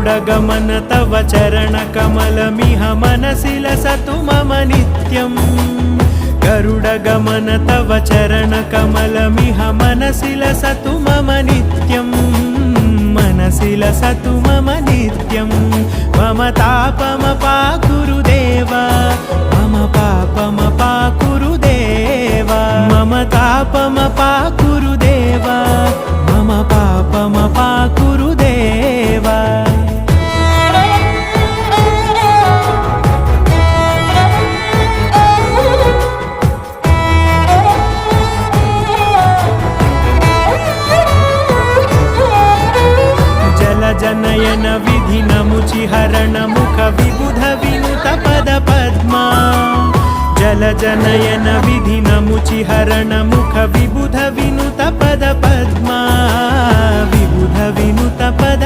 गरुडगमन तव चरणकमलमिह मनसि लसतु मम नित्यम् गरुडगमन तव चरणकमलमिह मनसि लसतु मम नित्यम् मनसि लसतु मम नित्यम् मम तापमपाकुरु देव मम पापमपाकुरु देव मम तापमपाकुरु देव मम पापमपाकुरु देव जनयन विधिनमुचिहरण मुख विबुध विनुत पद पद्मा जल जनयन विधिनमुचिहरण मुख विबुध विनुत पद पद्मा विबुध विनुत पद